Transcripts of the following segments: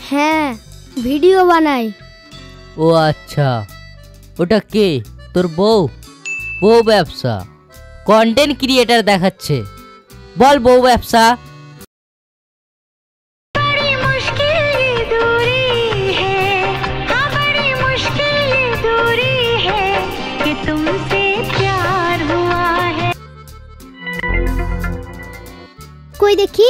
হ্যাঁ, ভিডিও বানাই। ও আচ্ছা, ওটা কে? তোর বউ? বউ ব্যবসা, কন্টেন্ট ক্রিয়েটার দেখাচ্ছে। বল বউ ব্যবসা। কই দেখি।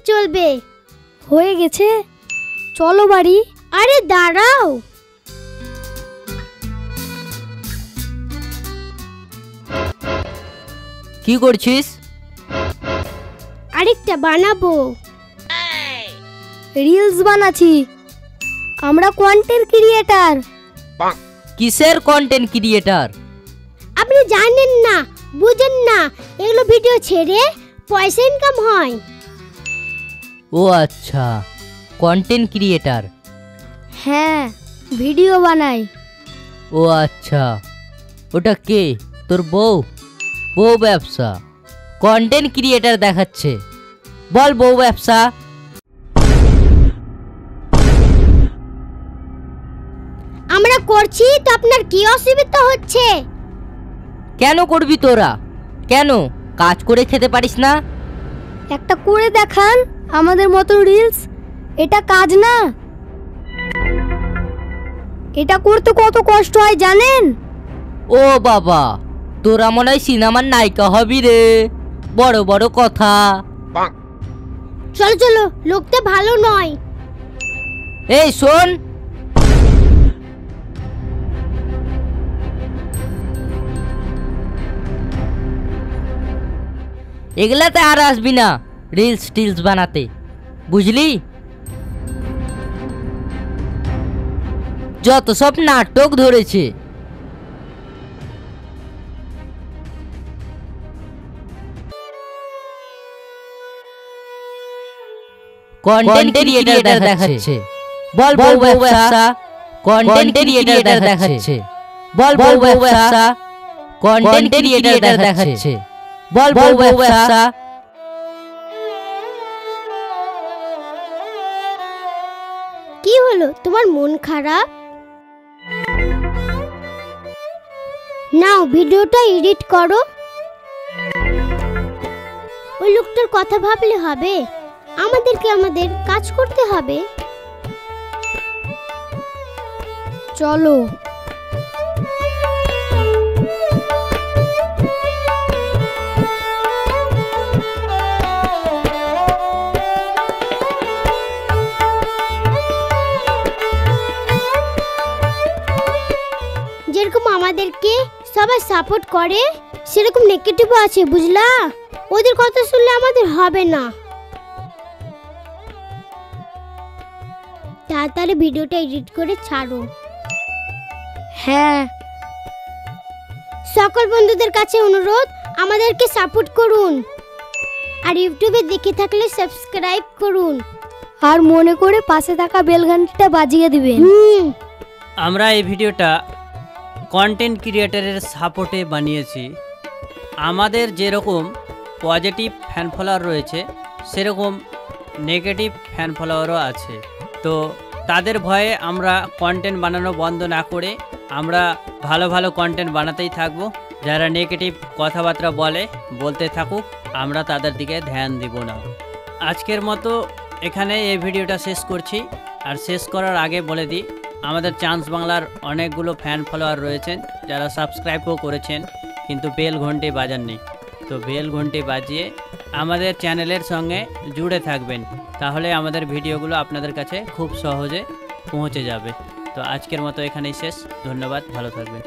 চলবে। হয়ে গেছে, চলো বাড়ি। আরে দাঁড়াও, কি করছিস? আরেকটা বানাবো। রিলস বানাচ্ছি। আমরা কন্টেন্ট ক্রিয়েটার। কিসের কন্টেন্ট ক্রিয়েটার? আপনি জানেন না, বুঝেন না, এগুলো ভিডিও ছেড়ে পয়সা ইনকাম হয়। ও আচ্ছা, কন্টেন্ট ক্রিয়েটার। হ্যাঁ, ভিডিও বানাই। ও আচ্ছা, ওটা কে? তোর বউ? বউ ব্যবসা, কন্টেন্ট ক্রিয়েটার দেখাচ্ছে। বল বউ ব্যবসা। আমরা করছি তো আপনার কি অসুবিধা হচ্ছে? কেন করবি তোরা? কেন কাজ করে খেতে পারিস না? একটা করে দেখান আমাদের মতো রিলস। এটা কাজ না, এটা করতে কত কষ্ট হয় জানেন? ও বাবা, তোরা মনে হয় সিনেমার নায়িকা হবি রে, বড় বড় কথা। চলো চলো, লোকটা ভালো নয়। এই শোন, এগুলাতে আর আসবি না রিলস টিলস বানাতে, বুঝলি? যত সব নাটক ধরেছে। কন্টেন্ট ক্রিয়েটার দেখাচ্ছে। বল বউ ব্যবসা। কন্টেন্ট ক্রিয়েটার দেখাচ্ছে। বল বউ ব্যবসা। কন্টেন্ট ক্রিয়েটার দেখাচ্ছে। বল বউ ব্যবসা। কি হলো, তোমার মন খারাপ? নাও ভিডিওটা এডিট করো। ওই লোকটার কথা ভাবলে হবে? আমাদেরকে আমাদের কাজ করতে হবে। চলো। যেরকম আমাদেরকে সবাই সাপোর্ট করে, সেরকম নেগেটিভও আছে, বুঝলা? ওদের কথা শুনলে আমাদের হবে না। তাড়াতাড়ি ভিডিওটা এডিট করে ছাড়ো। হ্যাঁ, সকল বন্ধুদের কাছে অনুরোধ, আমাদেরকে সাপোর্ট করুন। আর ইউটিউবে দেখে থাকলে সাবস্ক্রাইব করুন। আর মনে করে পাশে থাকা বেল ঘন্টাটা বাজিয়ে দিবেন। আমরা এই ভিডিওটা কন্টেন্ট ক্রিয়েটারের সাপোর্টে বানিয়েছি। আমাদের যেরকম পজিটিভ ফ্যান ফলোয়ার রয়েছে, সেরকম নেগেটিভ ফ্যান ফলোয়ারও আছে। তো তাদের ভয়ে আমরা কন্টেন্ট বানানো বন্ধ না করে আমরা ভালো ভালো কন্টেন্ট বানাতেই থাকবো। যারা নেগেটিভ কথাবার্তা বলতে থাকুক, আমরা তাদের দিকে ধ্যান দিব না। আজকের মতো এখানে এই ভিডিওটা শেষ করছি। আর শেষ করার আগে বলে দিই, আমাদের চান্স বাংলার অনেকগুলো ফ্যান ফলোয়ার রয়েছেন যারা সাবস্ক্রাইবও করেছেন, কিন্তু বেল ঘন্টি বাজাননি। তো বেল ঘন্টি বাজিয়ে আমাদের চ্যানেলের সঙ্গে জুড়ে থাকবেন, তাহলে আমাদের ভিডিওগুলো আপনাদের কাছে খুব সহজে পৌঁছে যাবে। তো আজকের মতো এখানেই শেষ। ধন্যবাদ, ভালো থাকবেন।